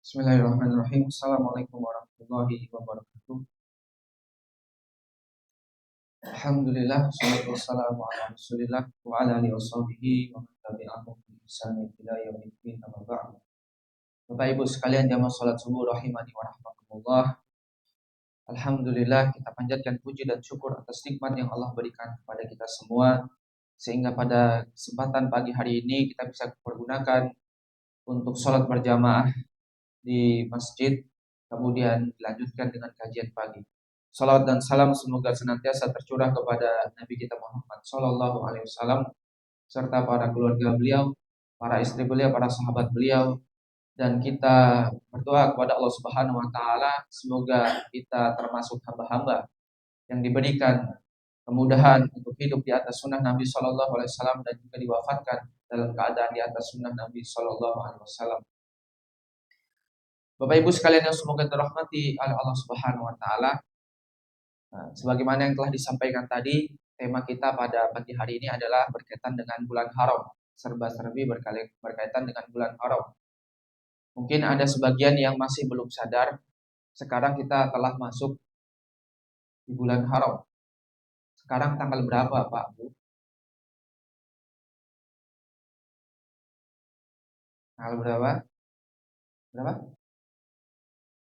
Bismillahirrahmanirrahim. Assalamualaikum warahmatullahi wabarakatuh. Alhamdulillah, wassalatu wassalamu ala Rasulillah wa ala alihi washabihi wa man tabi'ahum bi ihsanin ila yaumiddin, amma ba'd. Bapak Ibu sekalian jamaah salat subuh rahimani wa rahmatullah. Alhamdulillah, kita panjatkan puji dan syukur atas nikmat yang Allah berikan kepada kita semua, sehingga pada kesempatan pagi hari ini kita bisa pergunakan untuk salat berjamaah di masjid, kemudian dilanjutkan dengan kajian pagi. Salawat dan salam semoga senantiasa tercurah kepada Nabi kita Muhammad Sallallahu Alaihi Wasallam serta para keluarga beliau, para istri beliau, para sahabat beliau, dan kita berdoa kepada Allah Subhanahu Wa Taala semoga kita termasuk hamba-hamba yang diberikan kemudahan untuk hidup di atas sunnah Nabi Sallallahu Alaihi Wasallam dan juga diwafatkan dalam keadaan di atas sunnah Nabi Sallallahu Alaihi Wasallam. Bapak Ibu sekalian yang semoga dirahmati oleh Allah Subhanahu Wa Taala. Sebagaimana yang telah disampaikan tadi, tema kita pada pagi hari ini adalah berkaitan dengan bulan haram, serba-serbi berkaitan dengan bulan haram. Mungkin ada sebagian yang masih belum sadar, sekarang kita telah masuk di bulan haram. Sekarang tanggal berapa, Pak Bu? Tanggal berapa? Berapa?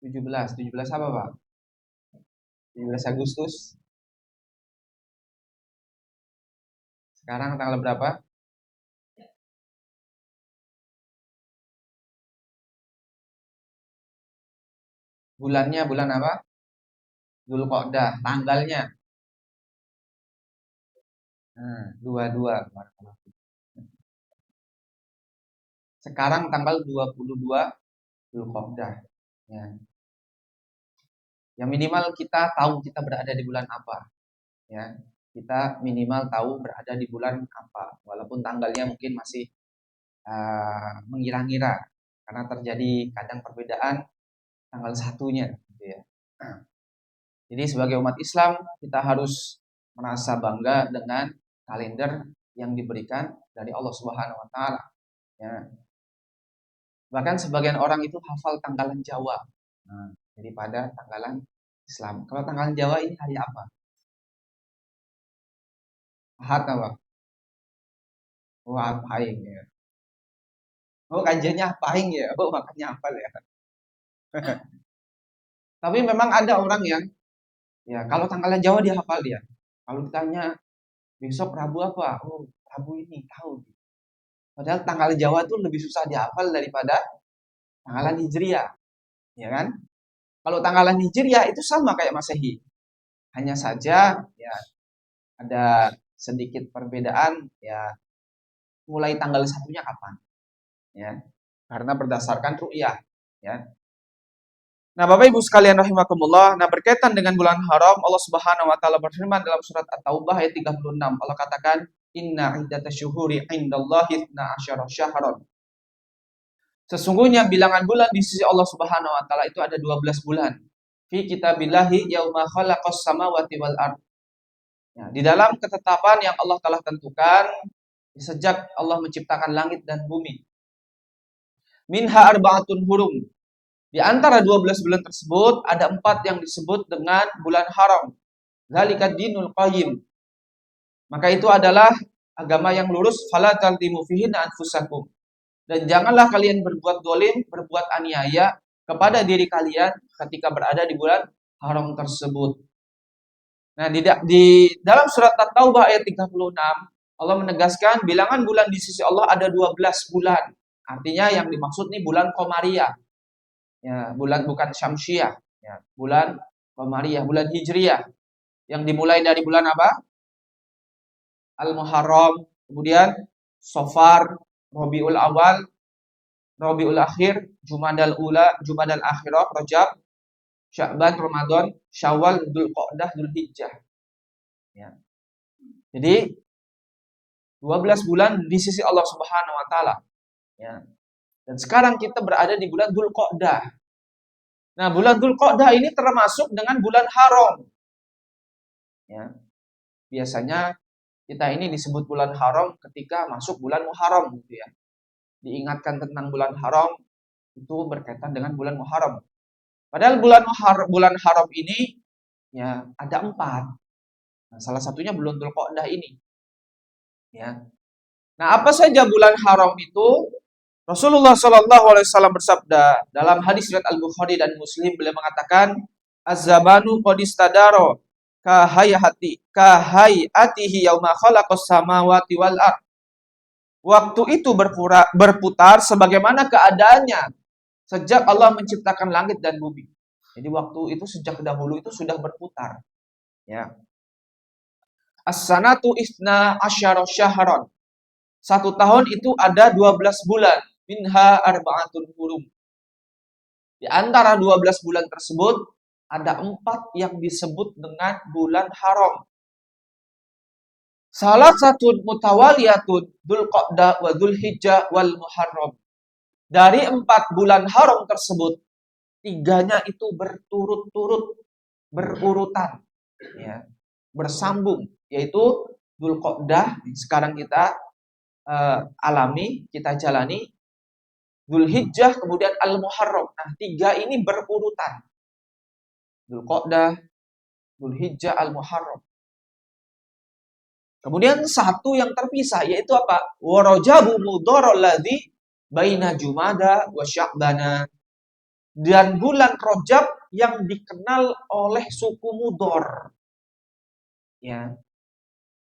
17. 17 apa, Pak? 17 Agustus. Sekarang tanggal berapa? Bulannya bulan apa? Dzulqa'dah. Tanggalnya 22. Sekarang tanggal 22 Dzulqa'dah. Ya. Yang minimal kita tahu kita berada di bulan apa. Ya. Kita minimal tahu berada di bulan apa. Walaupun tanggalnya mungkin masih mengira-ngira karena terjadi kadang perbedaan tanggal satunya gitu ya. Jadi sebagai umat Islam kita harus merasa bangga dengan kalender yang diberikan dari Allah Subhanahu Wa Taala. Ya. Bahkan sebagian orang itu hafal tanggalan Jawa daripada tanggalan Islam. Kalau tanggalan Jawa ini hari apa? Ahad apa? Oh, Pahing ya. Oh, kanjanya Pahing ya. Oh, makanya hafal ya. Tapi memang ada orang yang ya kalau tanggalan Jawa dia hafal dia. Kalau ditanya besok Rabu apa? Oh, Rabu ini tahu. Padahal tanggal Jawa tuh lebih susah dihafal daripada tanggalan Hijriah, ya kan? Kalau tanggalan Hijriah itu sama kayak Masehi. Hanya saja ya ada sedikit perbedaan ya mulai tanggal satunya kapan. Ya. Karena berdasarkan ru'yah, ya. Nah, Bapak Ibu sekalian rahimakumullah, nah berkaitan dengan bulan haram, Allah Subhanahu wa taala berfirman dalam surat At-Taubah ayat 36. Allah katakan, "Inna iddatasyuhuri 'indallahi 12 syahran." Sesungguhnya bilangan bulan di sisi Allah Subhanahu wa taala itu ada 12 bulan. Fi kitabillahi yauma khalaqas samawati wal ard. Ya, di dalam ketetapan yang Allah telah tentukan sejak Allah menciptakan langit dan bumi. Minha arba'atun hurum. Di antara 12 bulan tersebut ada 4 yang disebut dengan bulan haram. Zalikad dinul qayyim. Maka itu adalah agama yang lurus. Fala taltimu fihinna anfusakum. Dan janganlah kalian berbuat dolim, berbuat aniaya kepada diri kalian ketika berada di bulan haram tersebut. Nah, di dalam surat At-Taubah ayat 36, Allah menegaskan bilangan bulan di sisi Allah ada 12 bulan. Artinya yang dimaksud ini bulan Qamariyah. Ya, bulan bukan Syamsiyah, ya, bulan Qamariyah, bulan Hijriyah. Yang dimulai dari bulan apa? Al-Muharram, kemudian Safar, Rabiul Awal, Rabiul Akhir, Jumadal Ula, Jumadal Akhirah, Rajab, Sya'ban, Ramadan, Syawal, Dzulqa'dah, Dzulhijjah. Ya. Jadi 12 bulan di sisi Allah Subhanahu wa taala. Ya. Dan sekarang kita berada di bulan Dzulqa'dah. Nah, bulan Dzulqa'dah ini termasuk dengan bulan haram. Ya. Biasanya kita ini disebut bulan haram ketika masuk bulan Muharram gitu ya. Diingatkan tentang bulan haram itu berkaitan dengan bulan Muharram. Padahal bulan haram ini ya ada 4. Nah, salah satunya bulan Dzulqa'dah ini. Ya. Nah, apa saja bulan haram itu? Rasulullah Shallallahu Alaihi Wasallam bersabda dalam hadis riwayat Al Bukhari dan Muslim, beliau mengatakan, Az-zamanu qad istadara kahayatihi yauma khalaqas samawati wal ard. Waktu itu berputar sebagaimana keadaannya sejak Allah menciptakan langit dan bumi. Jadi waktu itu sejak dahulu itu sudah berputar. Ya. As-sanatu isna asyara syahran. 1 tahun itu ada 12 bulan. Minha arba'atun hurum. Di antara 12 bulan tersebut, ada 4 yang disebut dengan bulan haram. Salah satu mutawaliyatun Dzulqa'dah wa Dzulhijjah wal Muharram. Dari 4 bulan haram tersebut, 3-nya itu berturut-turut, berurutan, ya, bersambung, yaitu Dzulqa'dah sekarang kita alami, kita jalani, Dzulhijjah, kemudian Al-Muharram. Nah, 3 ini berurutan. Dzulqa'dah, Dzulhijjah, Al-Muharram. Kemudian 1 yang terpisah, yaitu apa? Wa Rajabu mudhar alladzi baina Jumada wa Sya'bana. Dan bulan Rajab yang dikenal oleh suku Mudhar. Ya.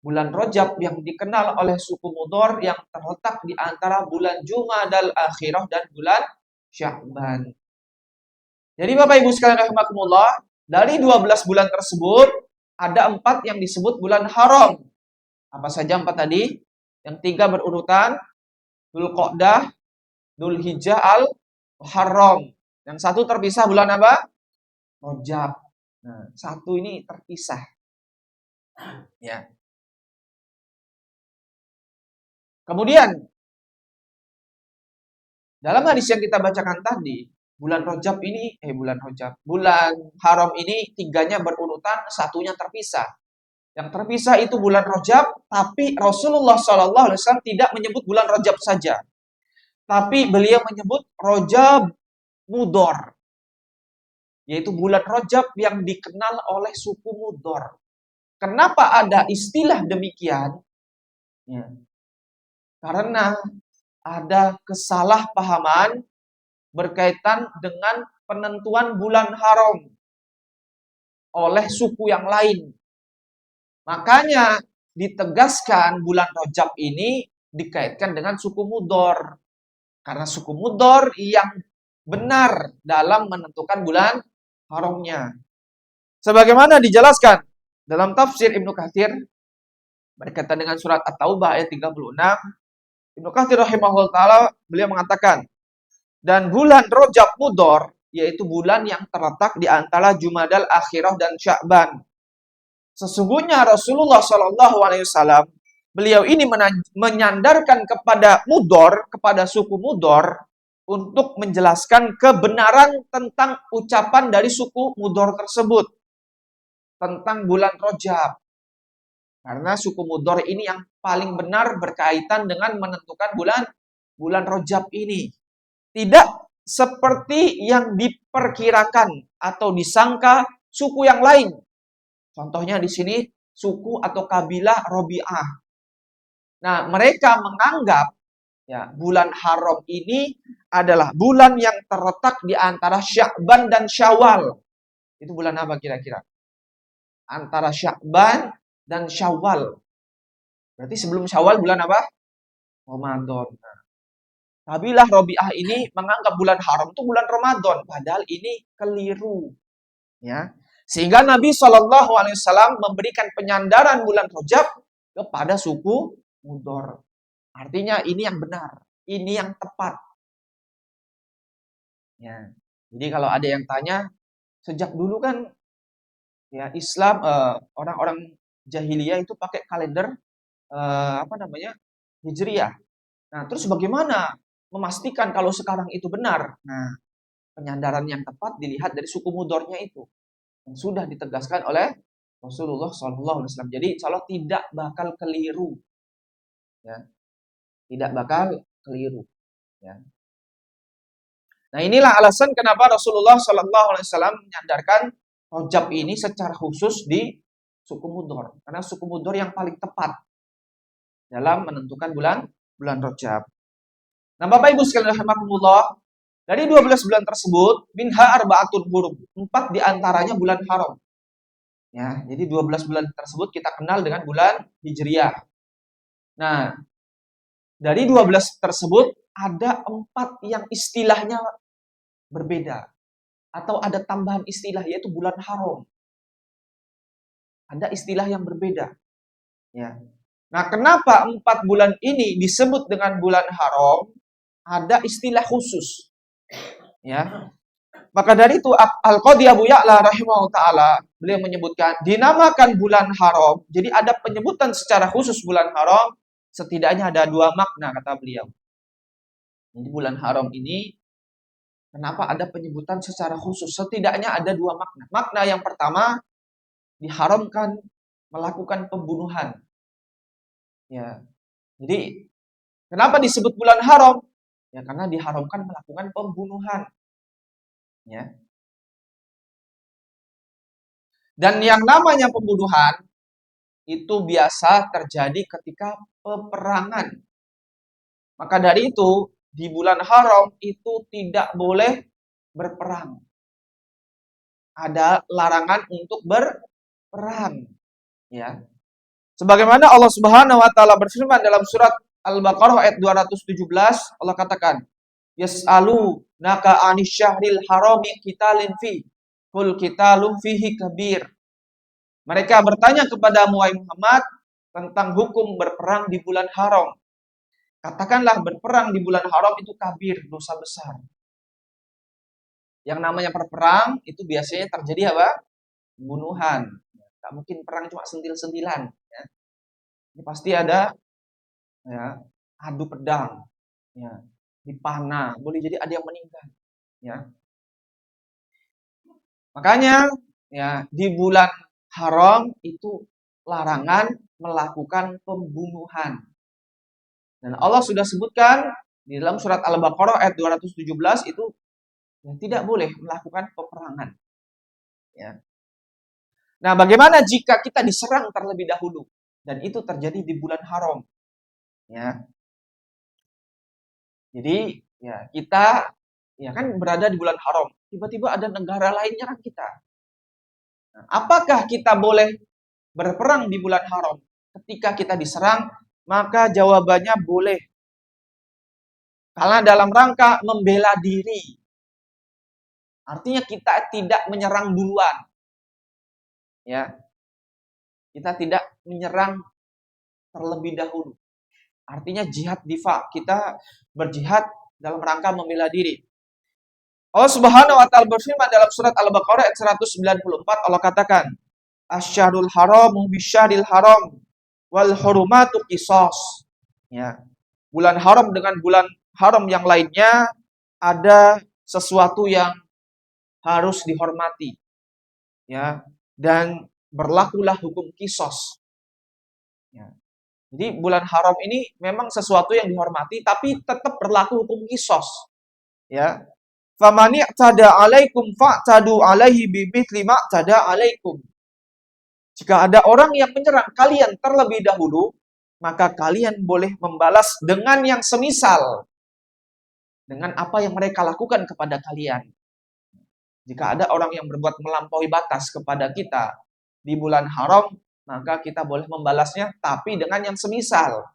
Bulan Rajab yang dikenal oleh suku Mudhar yang terletak di antara bulan Jumadal Akhirah dan bulan Sya'ban. Jadi Bapak Ibu sekalian rahimakumullah, dari 12 bulan tersebut ada 4 yang disebut bulan haram. Apa saja 4 tadi? Yang 3 berurutan, Dzulqa'dah, Dzulhijjah, Al-Muharram. Yang 1 terpisah bulan apa? Rajab. Nah, 1 ini terpisah. Ya. Kemudian dalam hadis yang kita bacakan tadi, bulan haram ini 3-nya berurutan, 1-nya terpisah. Yang terpisah itu bulan Rajab, tapi Rasulullah SAW tidak menyebut bulan Rajab saja. Tapi beliau menyebut Rajab Mudhar. Yaitu bulan Rajab yang dikenal oleh suku Mudhar. Kenapa ada istilah demikian? Ya. Karena ada kesalahpahaman berkaitan dengan penentuan bulan haram oleh suku yang lain. Makanya ditegaskan bulan Rajab ini dikaitkan dengan suku Mudhar. Karena suku Mudhar yang benar dalam menentukan bulan haramnya. Sebagaimana dijelaskan dalam tafsir Ibnu Katsir berkaitan dengan surat At-Taubah ayat 36, Ibnu Katsir rahimahullah taala beliau mengatakan, dan bulan Rajab Mudhar yaitu bulan yang terletak di antara Jumadal Akhirah dan Sya'ban. Sesungguhnya Rasulullah Shallallahu Alaihi Wasallam beliau ini menyandarkan kepada Mudhar, kepada suku Mudhar untuk menjelaskan kebenaran tentang ucapan dari suku Mudhar tersebut tentang bulan Rajab. Karena suku Mudhar ini yang paling benar berkaitan dengan menentukan bulan Rajab ini. Tidak seperti yang diperkirakan atau disangka suku yang lain. Contohnya di sini suku atau kabilah Robi'ah. Nah, mereka menganggap ya bulan haram ini adalah bulan yang terletak di antara Sya'ban dan Syawal. Itu bulan apa kira-kira? Antara Sya'ban dan Syawal. Berarti sebelum Syawal bulan apa? Ramadan. Nah, kabilah Robi'ah ini menganggap bulan haram itu bulan Ramadan, padahal ini keliru. Ya. Sehingga Nabi Shallallahu Alaihi Wasallam memberikan penyandaran bulan Rajab kepada suku Mudhar. Artinya ini yang benar, ini yang tepat. Ya. Jadi kalau ada yang tanya, sejak dulu kan ya Islam orang-orang jahiliyah itu pakai kalender Hijriyah. Nah, terus bagaimana memastikan kalau sekarang itu benar? Nah, penyandaran yang tepat dilihat dari suku Mudharnya itu. Yang sudah ditegaskan oleh Rasulullah SAW. Jadi insya Allah tidak bakal keliru, ya, tidak bakal keliru. Ya. Nah, inilah alasan kenapa Rasulullah Shallallahu Alaihi Wasallam menyandarkan Rajab ini secara khusus di suku Mudhor, karena suku Mudhor yang paling tepat dalam menentukan bulan Rajab. Nah, Bapak Ibu sekalian rahimakumullah, dari 12 bulan tersebut, minha arba'atun hurum, 4 diantaranya bulan haram. Ya, jadi 12 bulan tersebut kita kenal dengan bulan Hijriah. Nah, dari 12 tersebut ada 4 yang istilahnya berbeda. Atau ada tambahan istilah, yaitu bulan haram. Ada istilah yang berbeda. Ya. Nah, kenapa 4 bulan ini disebut dengan bulan haram? Ada istilah khusus. Ya. Maka dari itu Al-Qadhi Abu Ya'la rahimahullah ta'ala, beliau menyebutkan dinamakan bulan haram. Jadi ada penyebutan secara khusus bulan haram, setidaknya ada 2 makna kata beliau. Jadi bulan haram ini kenapa ada penyebutan secara khusus? Setidaknya ada 2 makna. Makna yang pertama, diharamkan melakukan pembunuhan. Ya. Jadi kenapa disebut bulan haram? Ya karena diharamkan melakukan pembunuhan. Ya. Dan yang namanya pembunuhan itu biasa terjadi ketika peperangan. Maka dari itu, di bulan haram itu tidak boleh berperang. Ada larangan untuk berperang. Ya. Sebagaimana Allah Subhanahu wa taala berfirman dalam surat Al-Baqarah ayat 217, Allah katakan, "Yas'alu naka 'anis syahril harami qitalin fi, qul qitalun fihi kabir." Mereka bertanya kepada Muhammad tentang hukum berperang di bulan haram. Katakanlah berperang di bulan haram itu kabir, dosa besar. Yang namanya berperang itu biasanya terjadi apa? Pembunuhan. Gak mungkin perang cuma sentil-sentilan. Ya. Ini pasti ada ya, adu pedang, ya, dipanah, boleh jadi ada yang meninggal. Ya. Makanya ya di bulan haram itu larangan melakukan pembunuhan. Dan Allah sudah sebutkan di dalam surat Al-Baqarah ayat 217 itu yang tidak boleh melakukan peperangan. Ya. Nah, bagaimana jika kita diserang terlebih dahulu dan itu terjadi di bulan haram? Ya. Jadi, ya kita ya kan berada di bulan haram. Tiba-tiba ada negara lain nyerang kita. Nah, apakah kita boleh berperang di bulan haram? Ketika kita diserang, maka jawabannya boleh. Karena dalam rangka membela diri. Artinya kita tidak menyerang duluan. Ya. Kita tidak menyerang terlebih dahulu. Artinya jihad difa, kita berjihad dalam rangka membela diri. Allah Subhanahu wa taala berfirman dalam surat Al-Baqarah ayat 194, Allah katakan, "Asy-syahrul haramu bisyaril haram wal hurumatu qisas." Ya. Bulan haram dengan bulan haram yang lainnya ada sesuatu yang harus dihormati. Ya, dan berlakulah hukum qisas. Ya. Jadi bulan haram ini memang sesuatu yang dihormati tapi tetap berlaku hukum qisas. Ya. Famani tada alaikum fa'tadu alaihi bimithli ma tada alaikum. Jika ada orang yang menyerang kalian terlebih dahulu, maka kalian boleh membalas dengan yang semisal dengan apa yang mereka lakukan kepada kalian. Jika ada orang yang berbuat melampaui batas kepada kita di bulan haram, maka kita boleh membalasnya tapi dengan yang semisal.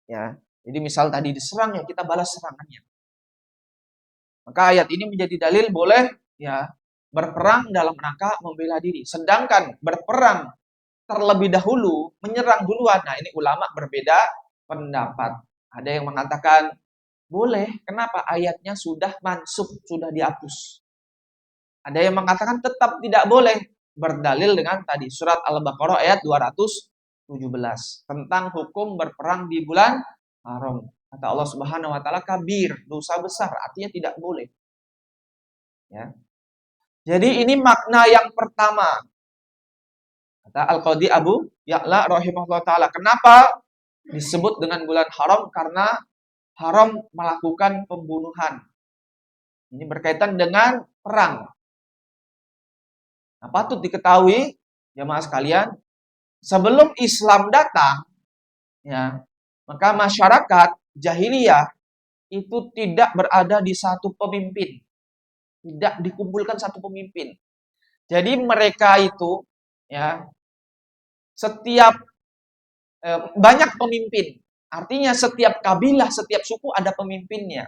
Ya. Jadi misal tadi diserang, ya kita balas serangannya. Maka ayat ini menjadi dalil boleh ya berperang dalam rangka membela diri. Sedangkan berperang terlebih dahulu, menyerang duluan. Nah, ini ulama berbeda pendapat. Ada yang mengatakan boleh, kenapa? Ayatnya sudah mansukh, sudah dihapus. Ada yang mengatakan tetap tidak boleh, berdalil dengan tadi surat Al-Baqarah ayat 217 tentang hukum berperang di bulan haram. Kata Allah Subhanahu wa taala kabir, dosa besar, artinya tidak boleh. Ya. Jadi ini makna yang pertama. Kata Al-Qadhi Abu Ya'la rahimahullah taala, kenapa disebut dengan bulan haram? Karena haram melakukan pembunuhan. Ini berkaitan dengan perang. Nah, patut diketahui jemaah sekalian, sebelum Islam datang, ya, maka masyarakat jahiliyah itu tidak berada di satu pemimpin, tidak dikumpulkan satu pemimpin. Jadi mereka itu, ya, setiap banyak pemimpin. Artinya setiap kabilah, setiap suku ada pemimpinnya.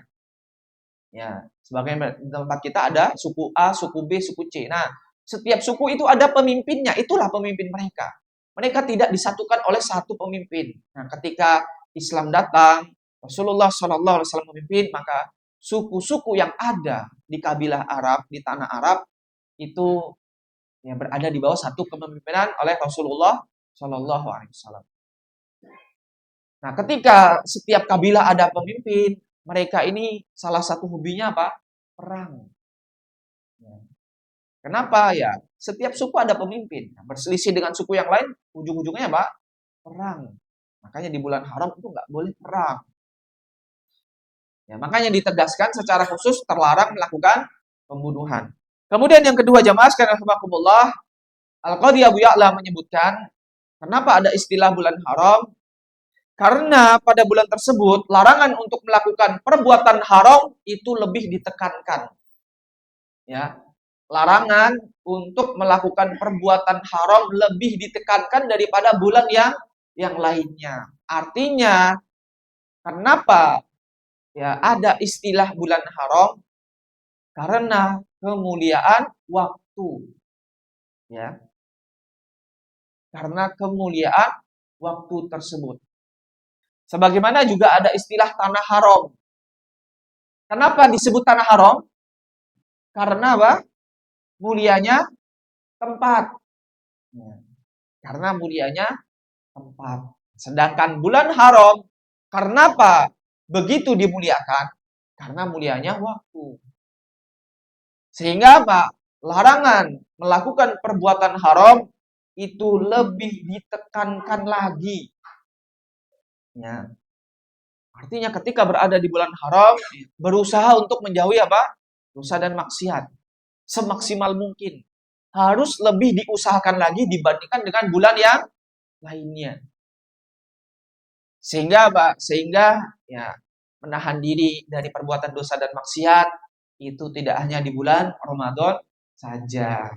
Ya, sebagai tempat kita ada suku A, suku B, suku C. Nah, setiap suku itu ada pemimpinnya, itulah pemimpin mereka. Mereka tidak disatukan oleh satu pemimpin. Nah, ketika Islam datang, Rasulullah SAW memimpin, maka suku-suku yang ada di kabilah Arab, di tanah Arab, itu yang berada di bawah satu kepemimpinan oleh Rasulullah SAW. Nah, ketika setiap kabilah ada pemimpin, mereka ini salah satu hobinya apa? Perang. Kenapa ya? Setiap suku ada pemimpin. Berselisih dengan suku yang lain, ujung-ujungnya apa? Perang. Makanya di bulan haram itu nggak boleh perang. Ya, makanya ditegaskan secara khusus terlarang melakukan pembunuhan. Kemudian yang kedua jamaah sekalian rahimakumullah, Al-Qadhi Abu Ya'la menyebutkan, kenapa ada istilah bulan haram? Karena pada bulan tersebut larangan untuk melakukan perbuatan haram itu lebih ditekankan. Ya, larangan untuk melakukan perbuatan haram lebih ditekankan daripada bulan yang lainnya. Artinya, kenapa ya ada istilah bulan haram? Karena kemuliaan waktu. Ya. Karena kemuliaan waktu tersebut. Sebagaimana juga ada istilah tanah haram. Kenapa disebut tanah haram? Karena apa? Mulianya tempat. Karena mulianya tempat. Sedangkan bulan haram, karena apa? Begitu dimuliakan? Karena mulianya waktu. Sehingga apa? Larangan melakukan perbuatan haram itu lebih ditekankan lagi. Ya. Artinya ketika berada di bulan haram, berusaha untuk menjauhi apa? Dosa dan maksiat. Semaksimal mungkin. Harus lebih diusahakan lagi dibandingkan dengan bulan yang lainnya. Sehingga apa? Sehingga ya menahan diri dari perbuatan dosa dan maksiat itu tidak hanya di bulan Ramadan saja.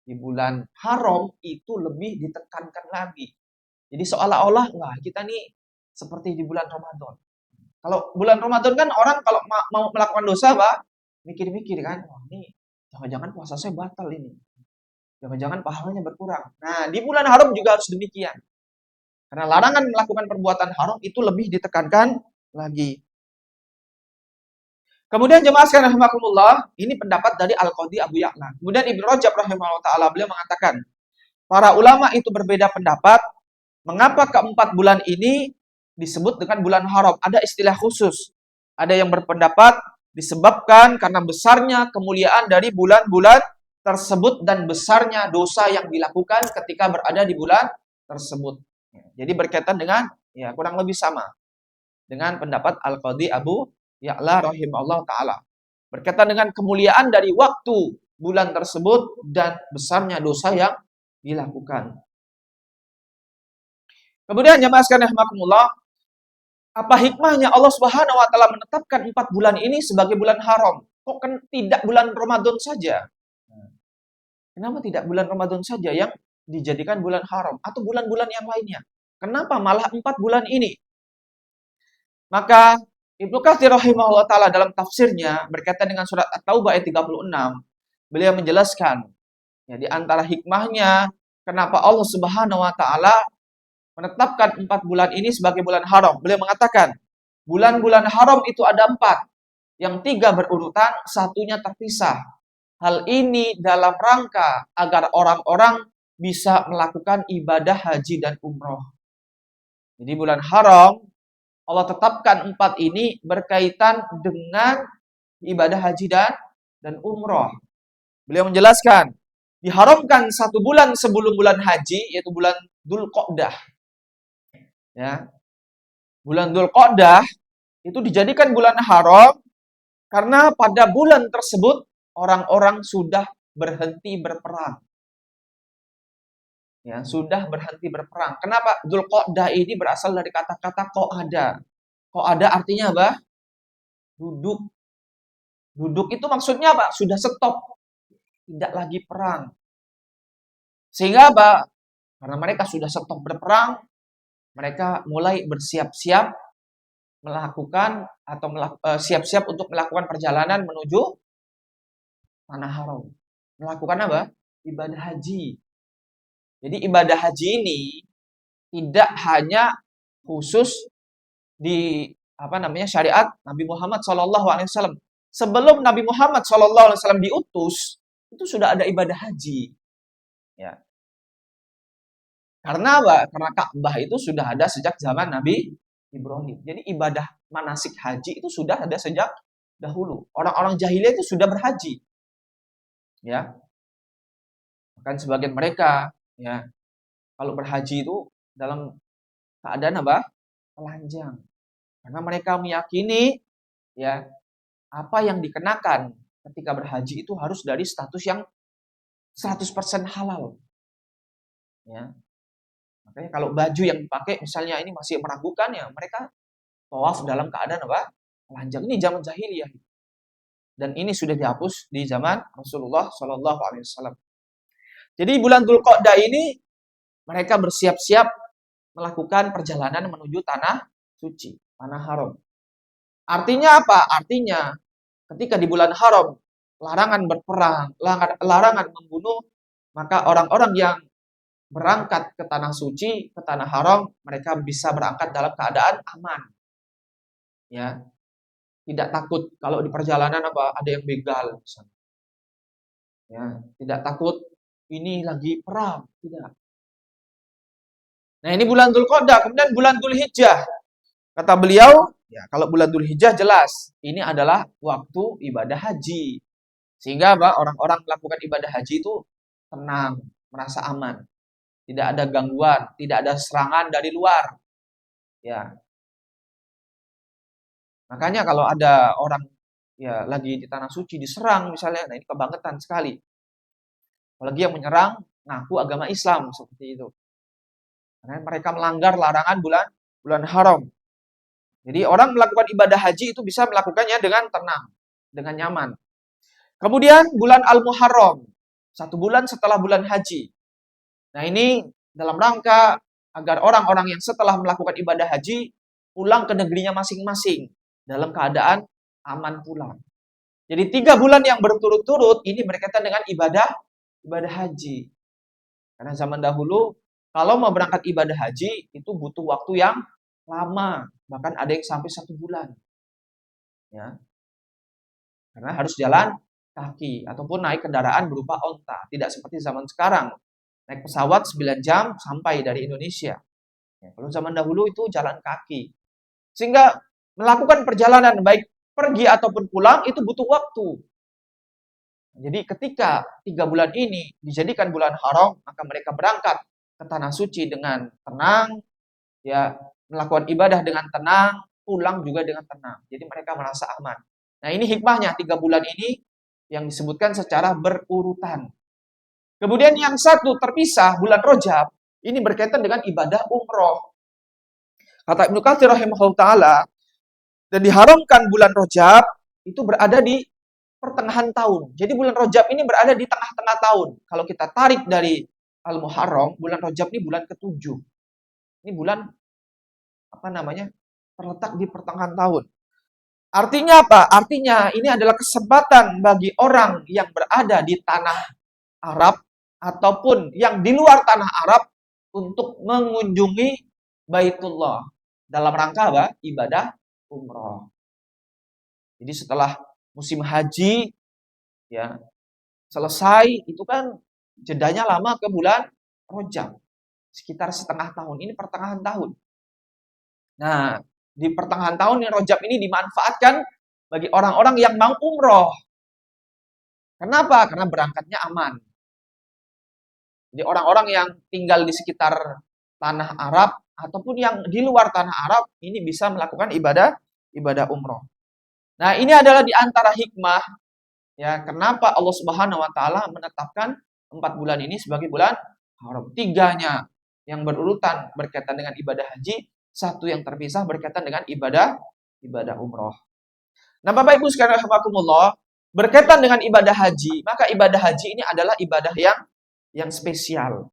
Di bulan haram itu lebih ditekankan lagi. Jadi seolah-olah wah kita nih seperti di bulan Ramadan. Kalau bulan Ramadan kan orang kalau mau melakukan dosa apa? Mikir-mikir kan, wah ini jangan-jangan puasa saya batal ini. Jangan-jangan pahalanya berkurang. Nah, di bulan haram juga harus demikian. Karena larangan melakukan perbuatan haram itu lebih ditekankan lagi. Kemudian jemaah sekalian rahimakumullah, ini pendapat dari Al-Qadhi Abu Ya'la. Kemudian Ibnu Rajab rahimahullah taala beliau mengatakan, para ulama itu berbeda pendapat mengapa keempat bulan ini disebut dengan bulan haram. Ada istilah khusus. Ada yang berpendapat disebabkan karena besarnya kemuliaan dari bulan-bulan tersebut dan besarnya dosa yang dilakukan ketika berada di bulan tersebut. Jadi berkaitan dengan ya kurang lebih sama dengan pendapat Al-Qadhi Abu Ya'la rahimahullah ta'ala. Berkaitan dengan kemuliaan dari waktu bulan tersebut dan besarnya dosa yang dilakukan. Kemudian jemaah sekalian rahimakumullah, apa hikmahnya Allah Subhanahu wa taala menetapkan 4 bulan ini sebagai bulan haram? Kok tidak bulan Ramadan saja? Kenapa tidak bulan Ramadan saja yang dijadikan bulan haram atau bulan-bulan yang lainnya? Kenapa malah 4 bulan ini? Maka Ibnu Katsir rahimahullah taala dalam tafsirnya berkaitan dengan surat At-Taubah ayat 36, beliau menjelaskan ya di antara hikmahnya kenapa Allah Subhanahu wa taala menetapkan 4 bulan ini sebagai bulan haram. Beliau mengatakan, bulan-bulan haram itu ada 4. Yang 3 berurutan, satunya terpisah. Hal ini dalam rangka agar orang-orang bisa melakukan ibadah haji dan umroh. Jadi bulan haram, Allah tetapkan 4 ini berkaitan dengan ibadah haji dan umroh. Beliau menjelaskan, diharamkan 1 bulan sebelum bulan haji, yaitu bulan Dzulqa'dah. Ya. Bulan Dzulqa'dah itu dijadikan bulan haram Karena pada bulan tersebut orang-orang sudah berhenti berperang. Ya, sudah berhenti berperang. Kenapa? Dzulqa'dah ini berasal dari kata-kata qa'ada. Qa'ada artinya apa? Duduk. Duduk itu maksudnya apa? Sudah stop. Tidak lagi perang. Sehingga apa? Karena mereka sudah stop berperang, mereka mulai bersiap-siap melakukan atau siap-siap untuk melakukan perjalanan menuju tanah haram. Melakukan apa? Ibadah haji. Jadi ibadah haji ini tidak hanya khusus di syariat Nabi Muhammad SAW. Sebelum Nabi Muhammad SAW diutus, itu sudah ada ibadah haji. Ya. Karena apa? Karena Ka'bah itu sudah ada sejak zaman Nabi Ibrahim. Jadi ibadah manasik haji itu sudah ada sejak dahulu. Orang-orang jahiliyah itu sudah berhaji. Ya. Bahkan sebagian mereka ya kalau berhaji itu dalam keadaan apa? Telanjang. Karena mereka meyakini ya apa yang dikenakan ketika berhaji itu harus dari status yang 100% halal. Ya. Makanya kalau baju yang dipakai misalnya ini masih meragukan ya, mereka tawaf dalam keadaan apa? Telanjang. Ini zaman jahiliyah. Dan ini sudah dihapus di zaman Rasulullah Shallallahu Alaihi Wasallam. Jadi bulan Dzulqa'dah ini mereka bersiap-siap melakukan perjalanan menuju tanah suci, tanah haram. Artinya apa? Artinya ketika di bulan haram larangan berperang, larangan membunuh, maka orang-orang yang berangkat ke tanah suci, ke tanah haram, mereka bisa berangkat dalam keadaan aman. Ya, tidak takut kalau di perjalanan apa ada yang begal misalnya. Ya, tidak takut ini lagi perang, tidak. Nah, ini bulan Dzulqa'dah, kemudian bulan Dzulhijjah. Kata beliau, ya kalau bulan Dzulhijjah jelas, ini adalah waktu ibadah haji. Sehingga apa? Orang-orang melakukan ibadah haji itu tenang, merasa aman. Tidak ada gangguan, tidak ada serangan dari luar. Ya. Makanya kalau ada orang ya lagi di tanah suci diserang misalnya, nah ini kebangetan sekali. Apalagi yang menyerang ngaku agama Islam seperti itu. Karena mereka melanggar larangan bulan haram. Jadi orang melakukan ibadah haji itu bisa melakukannya dengan tenang, dengan nyaman. Kemudian bulan Al-Muharram, 1 bulan setelah bulan haji. Nah ini dalam rangka agar orang-orang yang setelah melakukan ibadah haji pulang ke negerinya masing-masing dalam keadaan aman pulang. Jadi 3 bulan yang berturut-turut ini berkaitan dengan ibadah haji. Karena zaman dahulu kalau mau berangkat ibadah haji itu butuh waktu yang lama, bahkan ada yang sampai 1 bulan. Ya. Karena harus jalan kaki ataupun naik kendaraan berupa onta, tidak seperti zaman sekarang. Naik pesawat 9 jam sampai dari Indonesia. Ya, kalau zaman dahulu itu jalan kaki. Sehingga melakukan perjalanan baik pergi ataupun pulang itu butuh waktu. Jadi ketika 3 bulan ini dijadikan bulan haram, maka mereka berangkat ke tanah suci dengan tenang, ya melakukan ibadah dengan tenang, pulang juga dengan tenang. Jadi mereka merasa aman. Nah ini hikmahnya 3 bulan ini yang disebutkan secara berurutan. Kemudian yang satu terpisah, bulan Rajab, ini berkaitan dengan ibadah umroh. Kata Ibnu Katsir rahimahullah ta'ala, dan diharamkan bulan Rajab itu berada di pertengahan tahun. Jadi bulan Rajab ini berada di tengah-tengah tahun. Kalau kita tarik dari Al-Muharram, bulan Rajab ini bulan ke-7. Ini bulan terletak di pertengahan tahun. Artinya apa? Artinya ini adalah kesempatan bagi orang yang berada di tanah Arab ataupun yang di luar tanah Arab untuk mengunjungi Baitullah dalam rangka apa? Ibadah umroh. Jadi setelah musim haji ya selesai itu kan jedanya lama ke bulan Rajab sekitar setengah tahun. Ini pertengahan tahun. Nah, di pertengahan tahun Rajab ini dimanfaatkan bagi orang-orang yang mau umroh. Kenapa? Karena berangkatnya aman. Jadi orang-orang yang tinggal di sekitar tanah Arab ataupun yang di luar tanah Arab ini bisa melakukan ibadah umroh. Nah, ini adalah di antara hikmah ya kenapa Allah Subhanahu wa taala menetapkan 4 bulan ini sebagai bulan haram. Tiganya yang berurutan berkaitan dengan ibadah haji, satu yang terpisah berkaitan dengan ibadah umroh. Nah, Bapak Ibu sekalian rahimakumullah, berkaitan dengan ibadah haji, maka ibadah haji ini adalah ibadah yang spesial.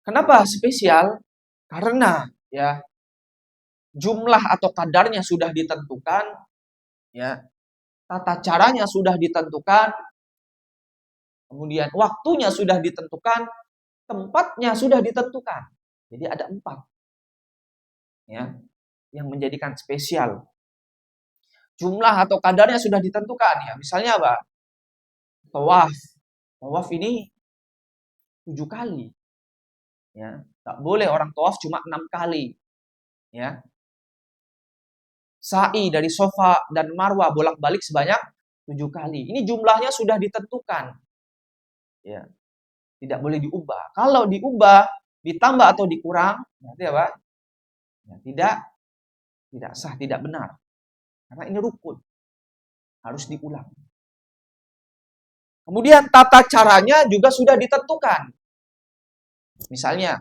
Kenapa spesial? Karena ya jumlah atau kadarnya sudah ditentukan, ya tata caranya sudah ditentukan, kemudian waktunya sudah ditentukan, tempatnya sudah ditentukan. Jadi ada 4 ya yang menjadikan spesial. Jumlah atau kadarnya sudah ditentukan ya. Misalnya apa? Tawaf. Tawaf ini 7 kali. Ya, tak boleh orang tawaf cuma 6 kali. Ya. Sa'i dari Safa dan Marwah bolak-balik sebanyak 7 kali. Ini jumlahnya sudah ditentukan. Ya. Tidak boleh diubah. Kalau diubah, ditambah atau dikurang, berarti apa? Ya, tidak sah, tidak benar. Karena ini rukun. Harus diulang. Kemudian tata caranya juga sudah ditentukan. Misalnya,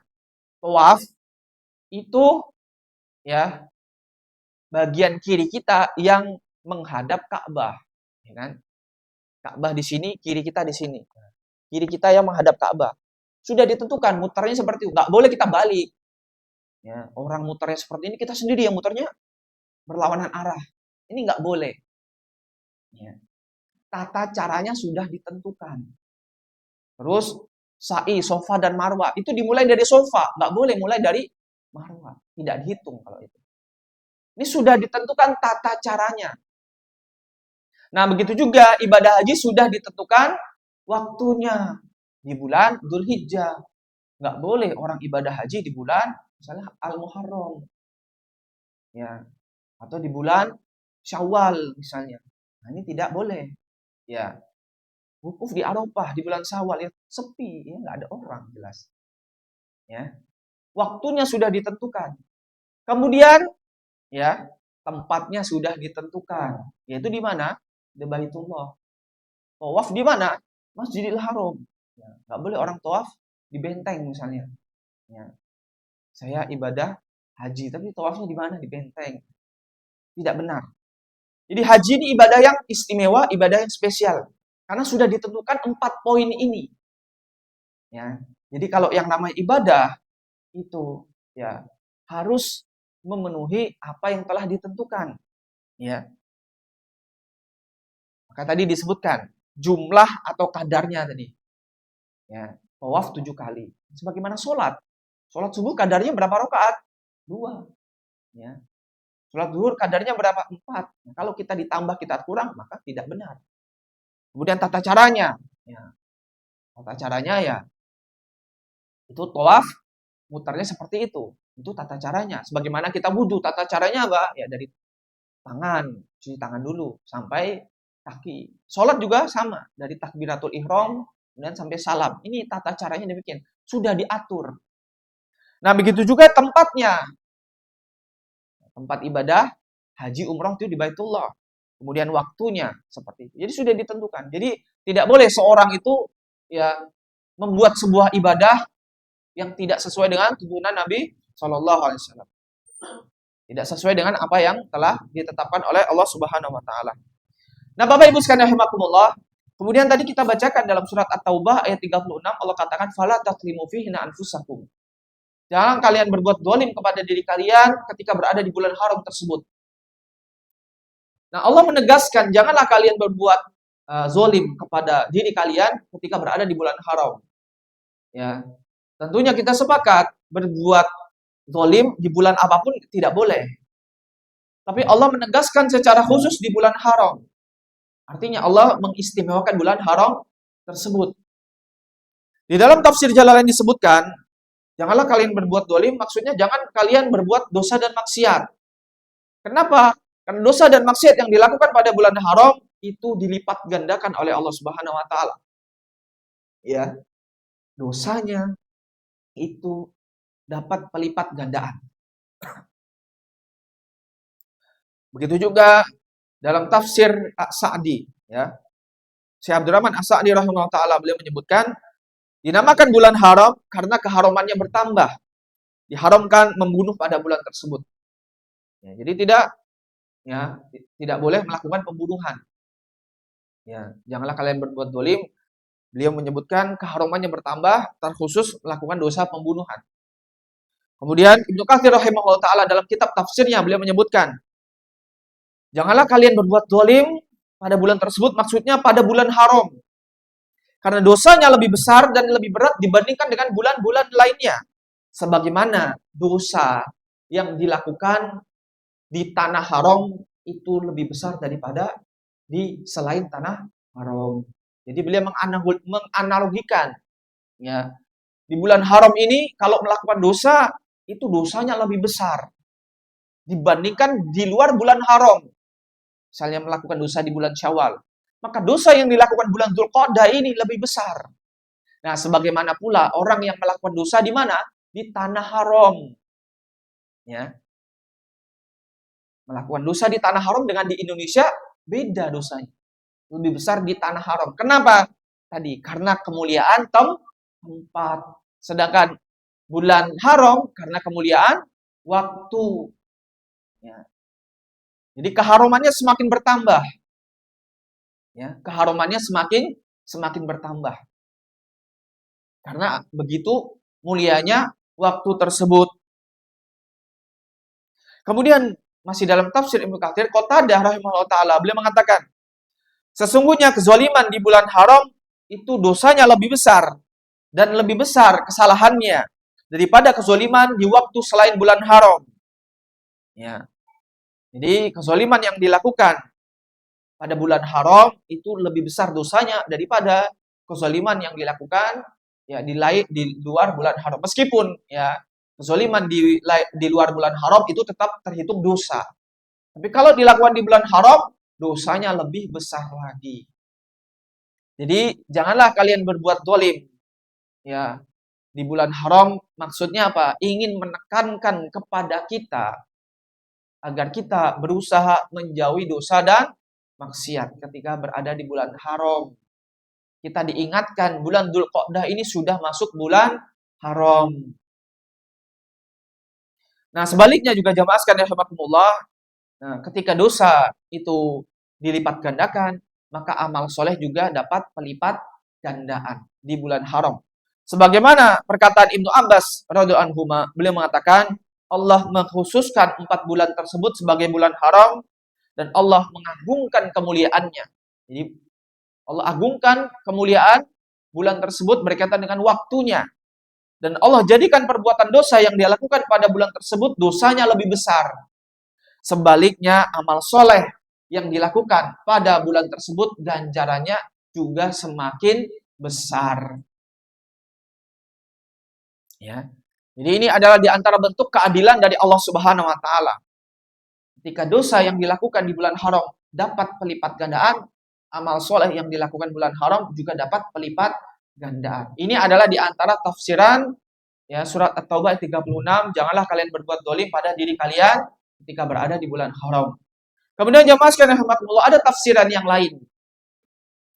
tawaf itu ya bagian kiri kita yang menghadap Ka'bah, ya kan? Ka'bah di sini, kiri kita di sini. Kiri kita yang menghadap Ka'bah. Sudah ditentukan muternya seperti itu. Nggak boleh kita balik. Ya, orang muternya seperti ini, kita sendiri yang muternya berlawanan arah. Ini nggak boleh. Ya. Tata caranya sudah ditentukan. Terus sa'i, sofa dan marwah itu dimulai dari sofa, nggak boleh mulai dari marwah. Tidak dihitung kalau itu. Ini sudah ditentukan tata caranya. Nah, begitu juga ibadah haji sudah ditentukan waktunya di bulan Dzulhijjah. Nggak boleh orang ibadah haji di bulan misalnya Al-Muharram. Ya, atau di bulan Syawal misalnya. Nah, ini tidak boleh. Ya, wukuf di Arafah di bulan Syawal ya sepi, ya nggak ada orang jelas. Ya, waktunya sudah ditentukan. Kemudian ya tempatnya sudah ditentukan, yaitu di mana? Di Baitullah. Tawaf di mana? Masjidil Haram. Ya, nggak boleh orang tawaf di benteng misalnya. Ya, saya ibadah haji, tapi tawafnya di mana? Di benteng. Tidak benar. Jadi haji ini ibadah yang istimewa, ibadah yang spesial. Karena sudah ditentukan 4 poin ini. Ya. Jadi kalau yang namanya ibadah itu ya harus memenuhi apa yang telah ditentukan. Ya. Maka tadi disebutkan jumlah atau kadarnya tadi. Ya, tawaf 7 kali. Sebagaimana sholat. Sholat subuh kadarnya berapa rakaat? 2. Ya. Sholat zuhur kadarnya berapa? 4. Nah, kalau kita ditambah, kita kurang, maka tidak benar. Kemudian tata caranya. Ya. Tata caranya ya, itu tawaf, mutarnya seperti itu. Itu tata caranya. Sebagaimana kita wudhu, tata caranya apa? Ya dari tangan, cuci tangan dulu, sampai kaki. Sholat juga sama. Dari takbiratul ihram, kemudian sampai salam. Ini tata caranya demikian. Sudah diatur. Nah, begitu juga tempatnya. Tempat ibadah haji umroh itu di Baitullah. Kemudian waktunya seperti itu. Jadi sudah ditentukan. Jadi tidak boleh seorang itu ya membuat sebuah ibadah yang tidak sesuai dengan tuntunan Nabi Shallallahu Alaihi Wasallam. Tidak sesuai dengan apa yang telah ditetapkan oleh Allah Subhanahu Wa Taala. Nah, Bapak Ibu sekalian rahimakumullah. Kemudian tadi kita bacakan dalam surat At-Taubah ayat 36 Allah katakan fala taqlimu fihi anfusakum. Jangan kalian berbuat zalim kepada diri kalian ketika berada di bulan haram tersebut. Nah, Allah menegaskan janganlah kalian berbuat zalim kepada diri kalian ketika berada di bulan haram. Ya. Tentunya kita sepakat berbuat zalim di bulan apapun tidak boleh. Tapi Allah menegaskan secara khusus di bulan haram. Artinya Allah mengistimewakan bulan haram tersebut. Di dalam tafsir Jalalain disebutkan janganlah kalian berbuat zalim, maksudnya jangan kalian berbuat dosa dan maksiat. Kenapa? Karena dosa dan maksiat yang dilakukan pada bulan haram itu dilipat gandakan oleh Allah Subhanahu wa taala. Ya. Dosanya itu dapat pelipat gandaan. Begitu juga dalam tafsir As-Sa'di, ya. Syekh Abdurrahman As-Sa'di rahimahullah taala beliau menyebutkan dinamakan bulan haram karena keharumannya bertambah. Diharamkan membunuh pada bulan tersebut. Ya, jadi tidak boleh melakukan pembunuhan. Ya, janganlah kalian berbuat dolim. Beliau menyebutkan keharumannya bertambah, terkhusus melakukan dosa pembunuhan. Kemudian Ibnu Katsir rahimahullah taala dalam kitab tafsirnya beliau menyebutkan, janganlah kalian berbuat dolim pada bulan tersebut, maksudnya pada bulan haram. Karena dosanya lebih besar dan lebih berat dibandingkan dengan bulan-bulan lainnya. Sebagaimana dosa yang dilakukan di tanah haram itu lebih besar daripada di selain tanah haram. Jadi beliau menganalogikan, ya, di bulan haram ini kalau melakukan dosa itu dosanya lebih besar dibandingkan di luar bulan haram. Misalnya melakukan dosa di bulan Syawal, maka dosa yang dilakukan bulan Dzulqa'dah ini lebih besar. Nah, sebagaimana pula orang yang melakukan dosa di mana? Di tanah haram. Ya. Melakukan dosa di tanah haram dengan di Indonesia beda dosanya. Lebih besar di tanah haram. Kenapa? Tadi karena kemuliaan tempat. Sedangkan bulan haram karena kemuliaan waktu. Ya. Jadi keharumannya semakin bertambah. Ya, keharumannya semakin bertambah. Karena begitu mulianya waktu tersebut. Kemudian masih dalam tafsir Ibnu Katsir, Qatadah rahimahullah taala beliau mengatakan, sesungguhnya kezaliman di bulan haram itu dosanya lebih besar dan lebih besar kesalahannya daripada kezaliman di waktu selain bulan haram. Ya. Jadi kezaliman yang dilakukan pada bulan haram itu lebih besar dosanya daripada kezaliman yang dilakukan ya di luar bulan haram. Meskipun ya kezaliman di luar bulan haram itu tetap terhitung dosa. Tapi kalau dilakukan di bulan haram, dosanya lebih besar lagi. Jadi janganlah kalian berbuat zalim. Ya, di bulan haram maksudnya apa? Ingin menekankan kepada kita agar kita berusaha menjauhi dosa dan maksiat ketika berada di bulan haram. Kita diingatkan bulan Dzulqa'dah ini sudah masuk bulan haram. Nah, sebaliknya juga jamaah sekalian rahimakumullah, nah, ketika dosa itu dilipat gandakan, maka amal soleh juga dapat pelipat gandaan di bulan haram. Sebagaimana perkataan Ibnu Abbas radhiyallahu anhu, beliau mengatakan, Allah mengkhususkan 4 bulan tersebut sebagai bulan haram dan Allah mengagungkan kemuliaannya. Jadi Allah agungkan kemuliaan bulan tersebut berkaitan dengan waktunya. Dan Allah jadikan perbuatan dosa yang dia lakukan pada bulan tersebut dosanya lebih besar. Sebaliknya amal soleh yang dilakukan pada bulan tersebut ganjarannya juga semakin besar. Ya. Jadi ini adalah di antara bentuk keadilan dari Allah Subhanahu wa taala. Ketika dosa yang dilakukan di bulan haram dapat pelipat gandaan, amal soleh yang dilakukan bulan haram juga dapat pelipat gandaan. Ini adalah di antara tafsiran ya surat At-Taubah 36, janganlah kalian berbuat dolim pada diri kalian ketika berada di bulan haram. Kemudian jamaah sekalian rahimakumullah, ada tafsiran yang lain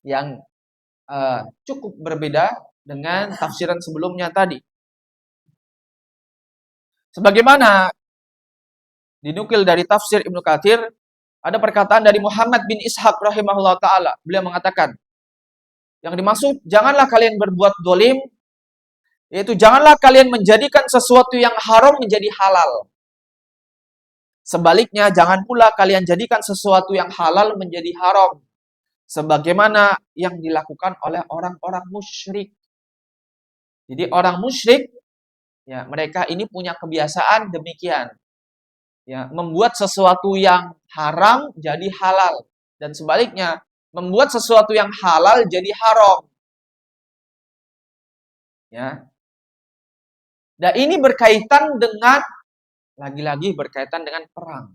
yang cukup berbeda dengan tafsiran sebelumnya tadi. Sebagaimana dinukil dari tafsir Ibnu Katsir, ada perkataan dari Muhammad bin Ishaq rahimahullah ta'ala. Beliau mengatakan, yang dimaksud, janganlah kalian berbuat dolim, yaitu janganlah kalian menjadikan sesuatu yang haram menjadi halal. Sebaliknya, jangan pula kalian jadikan sesuatu yang halal menjadi haram. Sebagaimana yang dilakukan oleh orang-orang musyrik. Jadi orang musyrik, ya mereka ini punya kebiasaan demikian. Ya, membuat sesuatu yang haram jadi halal. Dan sebaliknya, membuat sesuatu yang halal jadi haram. Ya. Dan ini berkaitan dengan, lagi-lagi berkaitan dengan perang.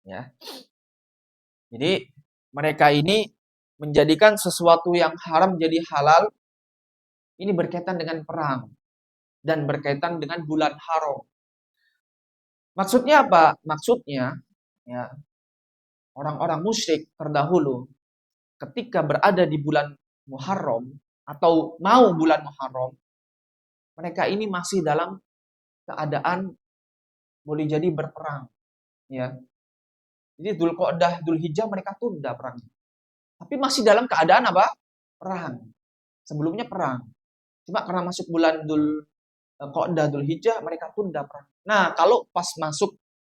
Ya. Jadi, mereka ini menjadikan sesuatu yang haram jadi halal, ini berkaitan dengan perang. Dan berkaitan dengan bulan haram. Maksudnya apa? Maksudnya, ya, orang-orang musyrik terdahulu ketika berada di bulan Muharram atau mau bulan Muharram, mereka ini masih dalam keadaan boleh jadi berperang, ya. Jadi Dzulqa'dah, Dzulhijjah mereka tunda perang. Tapi masih dalam keadaan apa? Perang. Sebelumnya perang. Cuma karena masuk bulan Dzulqa'dah, Dzulhijjah mereka tunda perang. Nah, kalau pas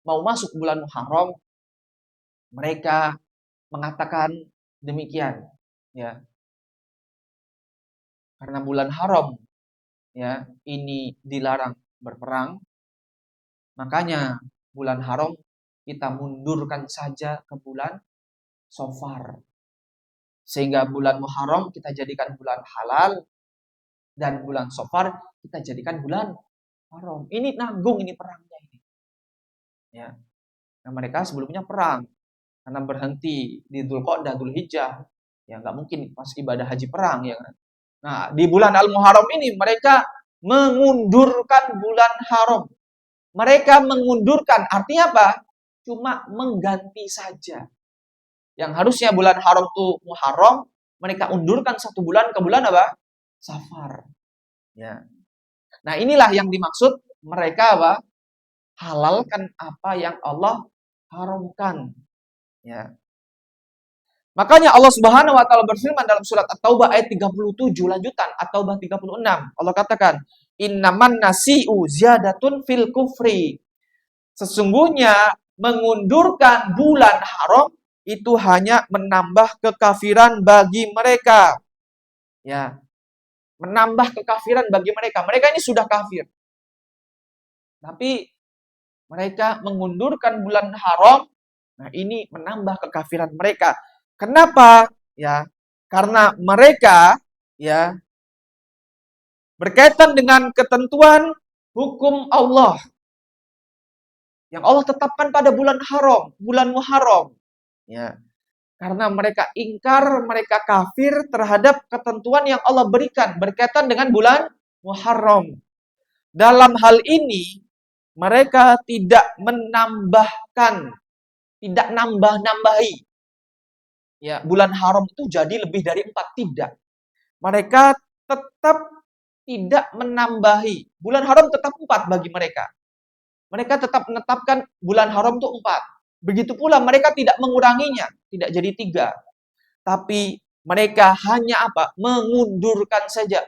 mau masuk bulan Muharram, mereka mengatakan demikian, ya. Karena bulan haram, ya, ini dilarang berperang, makanya bulan haram kita mundurkan saja ke bulan Safar. Sehingga bulan Muharram kita jadikan bulan halal dan bulan Safar kita jadikan bulan haram. Ini nanggung ini perangnya ini. Ya. Nah, mereka sebelumnya perang karena berhenti di Dzulqa'dah, Dzulhijjah. Ya nggak mungkin pas ibadah haji perang, ya kan. Nah, di bulan Al-Muharram ini mereka mengundurkan bulan haram. Mereka mengundurkan, artinya apa? Cuma mengganti saja. Yang harusnya bulan haram itu Muharram, mereka undurkan 1 bulan ke bulan apa? Safar. Ya. Nah, inilah yang dimaksud mereka apa? Halalkan apa yang Allah haramkan. Ya. Makanya Allah Subhanahu wa taala berfirman dalam surat At-Taubah ayat 37 lanjutan At-Taubah 36. Allah katakan, "Innaman nasi'u ziyadatun fil kufri." Sesungguhnya mengundurkan bulan haram itu hanya menambah kekafiran bagi mereka. Ya. Menambah kekafiran bagi mereka. Mereka ini sudah kafir. Tapi mereka mengundurkan bulan haram. Nah, ini menambah kekafiran mereka. Kenapa? Ya, karena mereka ya berkaitan dengan ketentuan hukum Allah yang Allah tetapkan pada bulan haram, bulan Muharram. Ya. Karena mereka ingkar, mereka kafir terhadap ketentuan yang Allah berikan berkaitan dengan bulan Muharram. Dalam hal ini mereka tidak menambahkan, tidak nambah-nambahi. Ya, bulan haram itu jadi lebih dari 4, tidak. Mereka tetap tidak menambahi. Bulan haram tetap 4 bagi mereka. Mereka tetap menetapkan bulan haram itu 4. Begitu pula mereka tidak menguranginya, tidak jadi 3. Tapi mereka hanya apa? Memundurkan saja.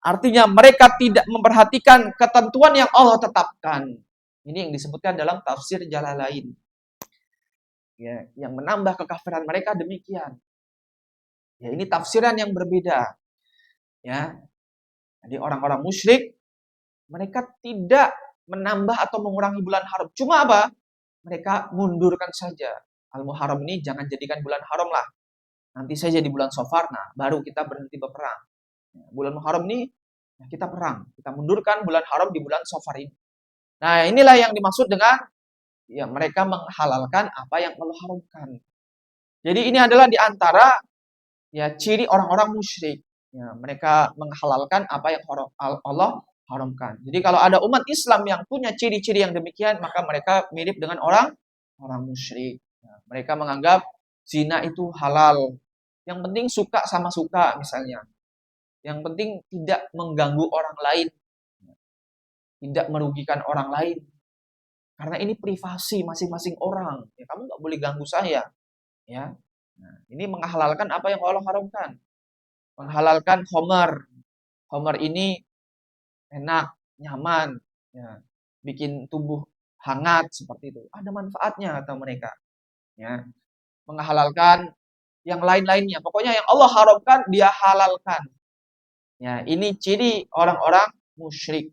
Artinya mereka tidak memperhatikan ketentuan yang Allah tetapkan. Ini yang disebutkan dalam tafsir Jalalain. Ya, yang menambah kekafiran mereka demikian. Ya, ini tafsiran yang berbeda. Ya. Jadi orang-orang musyrik mereka tidak menambah atau mengurangi bulan haram. Cuma apa? Mereka mundurkan saja. Al-Muharram ini jangan jadikan bulan haram lah. Nanti saja di bulan Safar, nah baru kita berhenti berperang. Ya, bulan Muharram ini ya kita perang. Kita mundurkan bulan haram di bulan Safar ini. Nah, inilah yang dimaksud dengan ya mereka menghalalkan apa yang Allah haramkan. Jadi ini adalah di antara ya ciri orang-orang musyrik. Ya, mereka menghalalkan apa yang Allah haramkan. Jadi kalau ada umat Islam yang punya ciri-ciri yang demikian, maka mereka mirip dengan orang musyrik. Ya, mereka menganggap zina itu halal. Yang penting suka sama suka misalnya. Yang penting tidak mengganggu orang lain. Tidak merugikan orang lain. Karena ini privasi masing-masing orang. Ya, kamu nggak boleh ganggu saya. Ya. Nah, ini menghalalkan apa yang Allah haramkan. Menghalalkan khamar. Khamar ini enak, nyaman, ya, bikin tubuh hangat seperti itu. Ada manfaatnya kata mereka. Ya. Menghalalkan yang lain-lainnya. Pokoknya yang Allah haramkan dia halalkan. Ya, ini ciri orang-orang musyrik.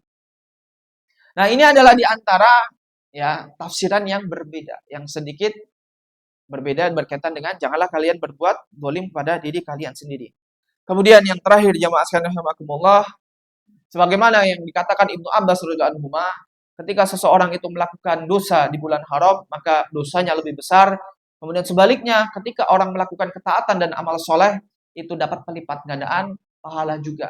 Nah, ini adalah di antara ya tafsiran yang berbeda, yang sedikit berbeda berkaitan dengan janganlah kalian berbuat zalim pada diri kalian sendiri. Kemudian yang terakhir jamaah sekalian rahimakumullah, sebagaimana yang dikatakan Ibnu Abbas radhiyallahu anhu, ketika seseorang itu melakukan dosa di bulan haram, maka dosanya lebih besar. Kemudian sebaliknya, ketika orang melakukan ketaatan dan amal soleh, itu dapat pelipat gandaan pahala juga.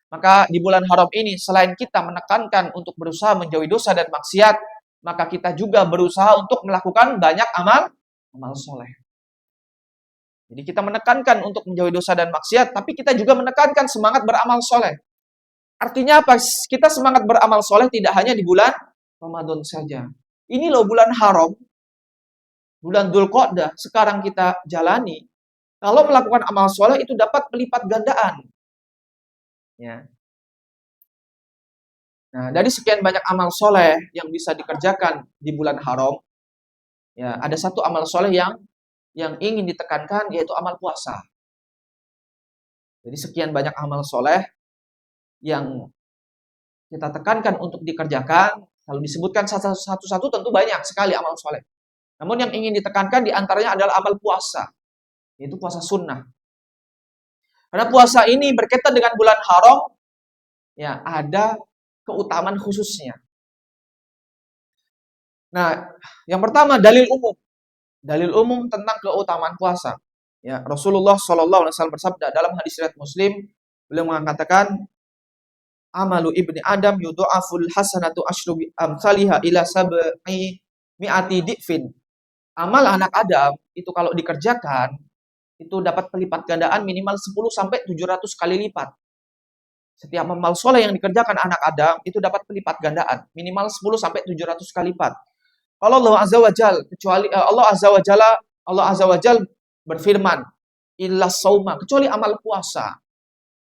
Maka di bulan haram ini, selain kita menekankan untuk berusaha menjauhi dosa dan maksiat, maka kita juga berusaha untuk melakukan banyak amal soleh. Jadi kita menekankan untuk menjauhi dosa dan maksiat, tapi kita juga menekankan semangat beramal soleh. Artinya apa? Kita semangat beramal soleh tidak hanya di bulan Ramadan saja. Ini loh bulan haram, bulan Dzulqa'dah sekarang kita jalani. Kalau melakukan amal soleh itu dapat melipat gandaan. Ya. Nah, dari sekian banyak amal soleh yang bisa dikerjakan di bulan haram, ya ada satu amal soleh yang ingin ditekankan, yaitu amal puasa. Jadi sekian banyak amal soleh yang kita tekankan untuk dikerjakan. Kalau disebutkan satu-satu tentu banyak sekali amal soleh. Namun yang ingin ditekankan diantaranya adalah amal puasa, yaitu puasa sunnah. Karena puasa ini berkaitan dengan bulan haram, ya ada keutamaan khususnya. Nah, yang pertama dalil umum. Dalil umum tentang keutamaan puasa. Ya, Rasulullah SAW bersabda dalam hadis riwayat Muslim, beliau mengatakan, amalu ibni Adam yudha'aful hasanatu asyru amsalihha ila sab'i mi'ati di'fin. Amal anak Adam itu kalau dikerjakan itu dapat pelipat gandaan minimal 10 sampai 700 kali lipat. Setiap amal soleh yang dikerjakan anak Adam itu dapat pelipat gandaan minimal 10 sampai 700 kali lipat. Kalau Allah Azza wa Jal, kecuali Allah Azza wa Jal berfirman, illa sauma, kecuali amal puasa.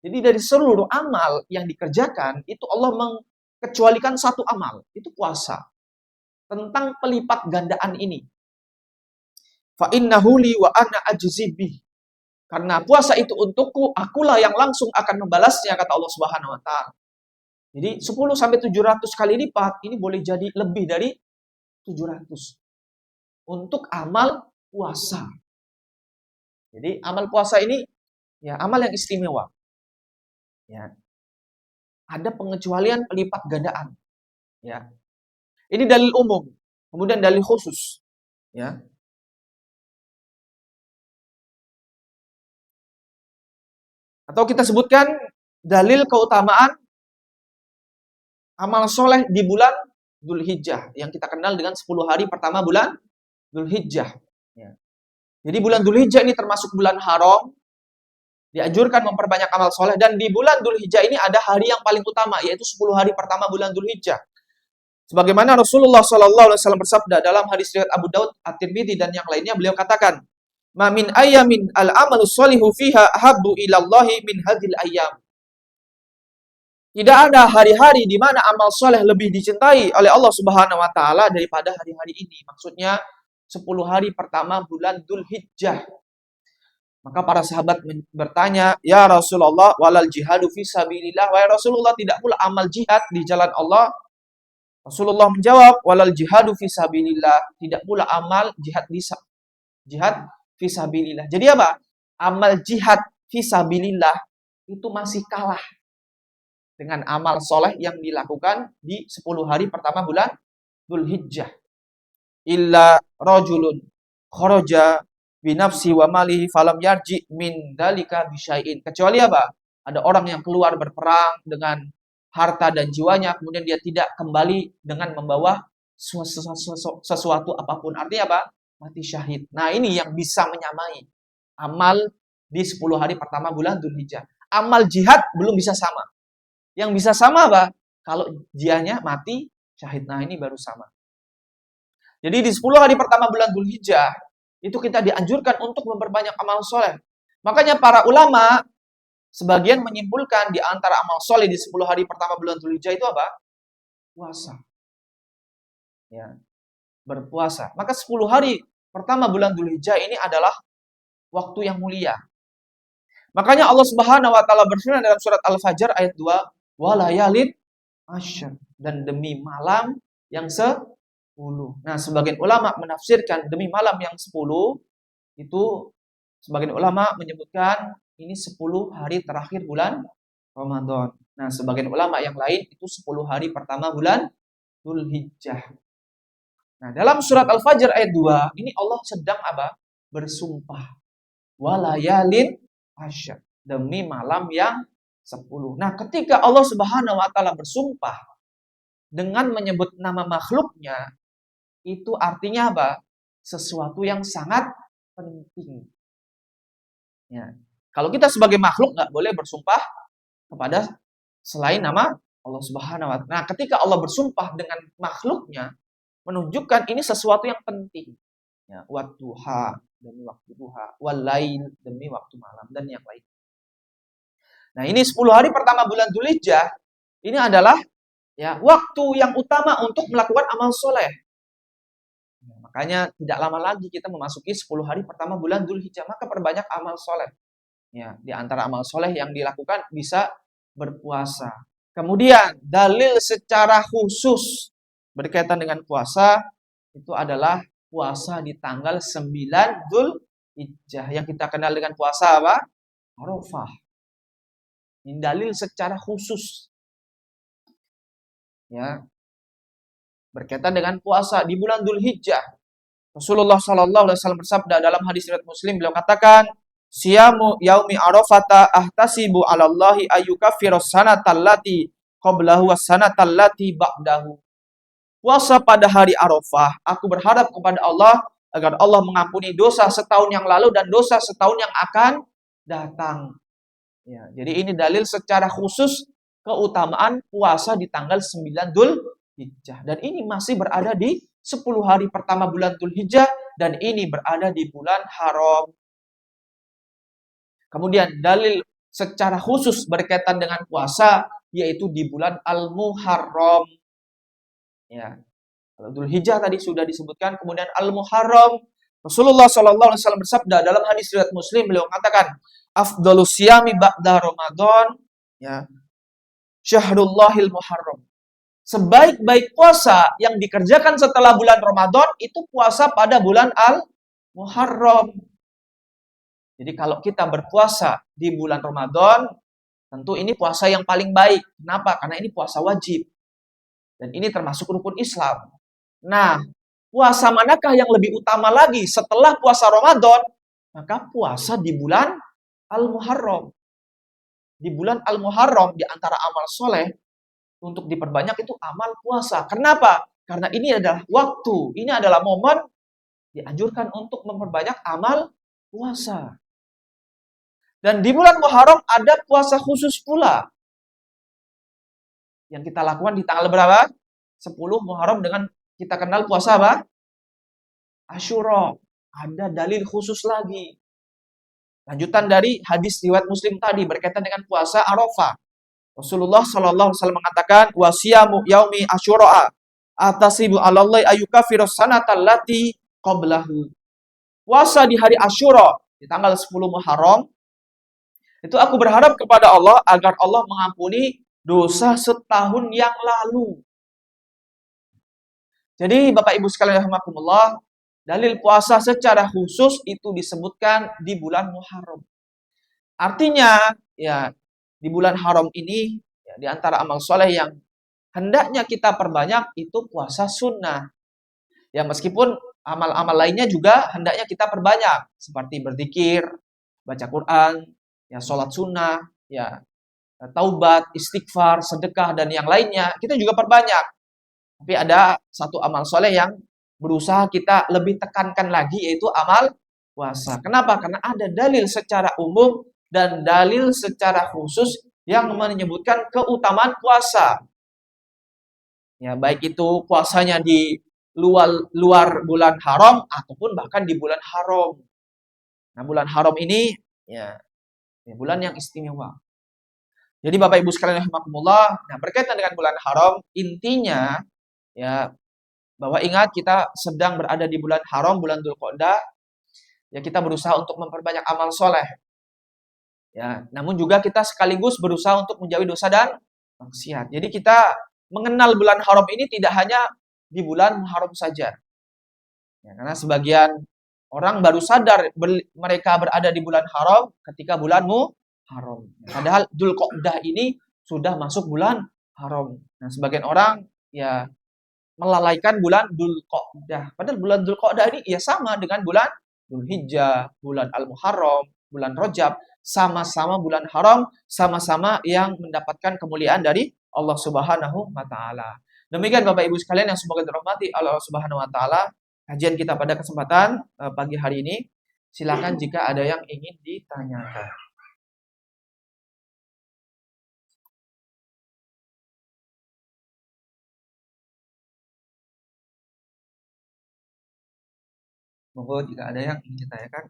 Jadi dari seluruh amal yang dikerjakan, itu Allah mengecualikan satu amal, itu puasa. Tentang pelipat gandaan ini. Fa innahu li wa ana ajzi bih. Karena puasa itu untukku, akulah yang langsung akan membalasnya, kata Allah Subhanahu wa taala. Jadi 10 sampai 700 kali lipat ini boleh jadi lebih dari 700 untuk amal puasa. Jadi amal puasa ini ya amal yang istimewa. Ya. Ada pengecualian pelipat gandaan. Ya. Ini dalil umum, kemudian dalil khusus. Ya. Atau kita sebutkan dalil keutamaan amal soleh di bulan Dzulhijjah yang kita kenal dengan 10 hari pertama bulan Dzulhijjah. Ya. Jadi bulan Dzulhijjah ini termasuk bulan haram. Dianjurkan memperbanyak amal soleh. Dan di bulan Dzulhijjah ini ada hari yang paling utama, yaitu 10 hari pertama bulan Dzulhijjah. Sebagaimana Rasulullah SAW bersabda dalam hadis riwayat Abu Daud, At-Tirmidzi dan yang lainnya, beliau katakan, "Ma min ayyamin al-amalu sholihu fiha habbu ilallahi min hadhil ayyam." Tidak ada hari-hari di mana amal soleh lebih dicintai oleh Allah Subhanahu wa taala daripada hari-hari ini. Maksudnya 10 hari pertama bulan Dzulhijjah. Maka para sahabat bertanya, "Ya Rasulullah, walal jihadu fi sabilillah?" Wahai Rasulullah, tidak pula amal jihad di jalan Allah? Rasulullah menjawab, "Walal jihadu fi sabilillah." Tidak pula amal jihad fi sabilillah. Jadi apa? Amal jihad fi sabilillah itu masih kalah dengan amal soleh yang dilakukan di 10 hari pertama bulan Dzulhijjah. Illa rajulun kharaja binafsi wa malihi falam yarji min dalika bisyai'in. Kecuali apa? Ada orang yang keluar berperang dengan harta dan jiwanya, kemudian dia tidak kembali dengan membawa sesuatu apapun. Artinya apa? Mati syahid. Nah, ini yang bisa menyamai amal di 10 hari pertama bulan Dzulhijjah. Amal jihad belum bisa sama. Yang bisa sama apa? Kalau dianya mati syahid. Nah, ini baru sama. Jadi di 10 hari pertama bulan Dzulhijjah itu kita dianjurkan untuk memperbanyak amal soleh. Makanya para ulama sebagian menyimpulkan di antara amal soleh di 10 hari pertama bulan Dzulhijjah itu apa? Puasa. Ya, berpuasa. Maka 10 hari pertama bulan Dzulhijjah ini adalah waktu yang mulia. Makanya Allah Subhanahu wa taala berfirman dalam surat Al-Fajr ayat 2, walayalin asyr, dan demi malam yang 10. Nah, sebagian ulama menafsirkan demi malam yang 10 itu sebagian ulama menyebutkan ini 10 hari terakhir bulan Ramadan. Nah, sebagian ulama yang lain itu 10 hari pertama bulan Dzulhijjah. Nah, dalam surat Al-Fajr ayat 2, ini Allah sedang apa? Bersumpah. Walayalin asyr, demi malam yang 10. Nah, ketika Allah Subhanahu wa taala bersumpah dengan menyebut nama makhluknya, itu artinya apa? Sesuatu yang sangat penting. Ya. Kalau kita sebagai makhluk nggak boleh bersumpah kepada selain nama Allah Subhanahu wa Ta'ala. Nah, ketika Allah bersumpah dengan makhluknya, menunjukkan ini sesuatu yang penting. Ya, wadduha demi waktu duha, walail demi waktu malam dan yang lain. Nah, ini 10 hari pertama bulan Dzulhijjah ini adalah ya waktu yang utama untuk melakukan amal soleh. Nah, makanya tidak lama lagi kita memasuki 10 hari pertama bulan Dzulhijjah, maka perbanyak amal soleh. Ya, di antara amal soleh yang dilakukan bisa berpuasa. Kemudian dalil secara khusus berkaitan dengan puasa itu adalah puasa di tanggal 9 Dzulhijjah yang kita kenal dengan puasa apa? Arafah. Ini dalil secara khusus. Ya. Berkaitan dengan puasa di bulan Dzulhijjah. Rasulullah Shallallahu alaihi wasallam bersabda dalam hadis riwayat Muslim, beliau katakan, "Siyamu yaumi Arafata ahtasibu 'ala Allahi ayyukaffiras sanatal lati qablahu was sanatal lati ba'dahu." Puasa pada hari Arafah, aku berharap kepada Allah agar Allah mengampuni dosa setahun yang lalu dan dosa setahun yang akan datang. Ya, jadi ini dalil secara khusus keutamaan puasa di tanggal 9 Dzulhijjah. Dan ini masih berada di 10 hari pertama bulan Dzulhijjah dan ini berada di bulan haram. Kemudian dalil secara khusus berkaitan dengan puasa yaitu di bulan Al-Muharram. Ya. Kalau Dzulhijjah tadi sudah disebutkan, kemudian Al-Muharram. Rasulullah Shallallahu alaihi wasallam bersabda dalam hadis riwayat Muslim, beliau mengatakan, "Afdhalus siyami ba'da Ramadan, ya, Syahrullahil Muharram." Sebaik-baik puasa yang dikerjakan setelah bulan Ramadan itu puasa pada bulan Al-Muharram. Jadi kalau kita berpuasa di bulan Ramadan, tentu ini puasa yang paling baik. Kenapa? Karena ini puasa wajib. Dan ini termasuk rukun Islam. Nah, puasa manakah yang lebih utama lagi setelah puasa Ramadan? Maka puasa di bulan Al-Muharram. Di bulan Al-Muharram, di antara amal soleh, untuk diperbanyak itu amal puasa. Kenapa? Karena ini adalah waktu, ini adalah momen dianjurkan untuk memperbanyak amal puasa. Dan di bulan Muharram ada puasa khusus pula. Yang kita lakukan di tanggal berapa? 10 Muharram dengan kita kenal puasa apa? Asyura. Ada dalil khusus lagi. Lanjutan dari hadis riwayat Muslim tadi berkaitan dengan puasa Arafah. Rasulullah Shallallahu alaihi wasallam mengatakan, "Wasiyamu yaumi Asyura atasibu 'alallahi ayyukaffiras sanatal lati qablahu." Puasa di hari Asyura di tanggal 10 Muharram itu aku berharap kepada Allah agar Allah mengampuni dosa setahun yang lalu. Jadi Bapak Ibu sekalian rahimakumullah, dalil puasa secara khusus itu disebutkan di bulan Muharram. Artinya, ya, di bulan haram ini, ya, di antara amal soleh yang hendaknya kita perbanyak itu puasa sunnah. Ya, meskipun amal-amal lainnya juga hendaknya kita perbanyak, seperti berzikir, baca Quran, ya, sholat sunnah, ya, taubat, istighfar, sedekah, dan yang lainnya, kita juga perbanyak. Tapi ada satu amal soleh yang berusaha kita lebih tekankan lagi, yaitu amal puasa. Kenapa? Karena ada dalil secara umum dan dalil secara khusus yang menyebutkan keutamaan puasa. Ya, baik itu puasanya di luar bulan haram ataupun bahkan di bulan haram. Nah, bulan haram ini ya bulan yang istimewa. Jadi Bapak Ibu sekalian rahimakumullah, nah berkaitan dengan bulan haram, intinya ya bahwa ingat kita sedang berada di bulan haram, bulan Dzulqa'dah. Ya, kita berusaha untuk memperbanyak amal soleh. Ya, namun juga kita sekaligus berusaha untuk menjauhi dosa dan maksiat. Jadi kita mengenal bulan haram ini tidak hanya di bulan haram saja. Ya, karena sebagian orang baru sadar mereka berada di bulan haram ketika bulan Muharram. Padahal Dzulqa'dah ini sudah masuk bulan haram. Nah, sebagian orang ya melalaikan bulan Dzulqa'dah. Padahal bulan Dzulqa'dah ini ya sama dengan bulan Dzulhijjah, bulan Al-Muharram, bulan Rajab, sama-sama bulan haram, sama-sama yang mendapatkan kemuliaan dari Allah Subhanahu wa taala. Demikian Bapak Ibu sekalian yang semoga dirahmati Allah Subhanahu wa taala, kajian kita pada kesempatan pagi hari ini. Silakan jika ada yang ingin ditanyakan. Monggo jika ada yang ingin ditanyakan.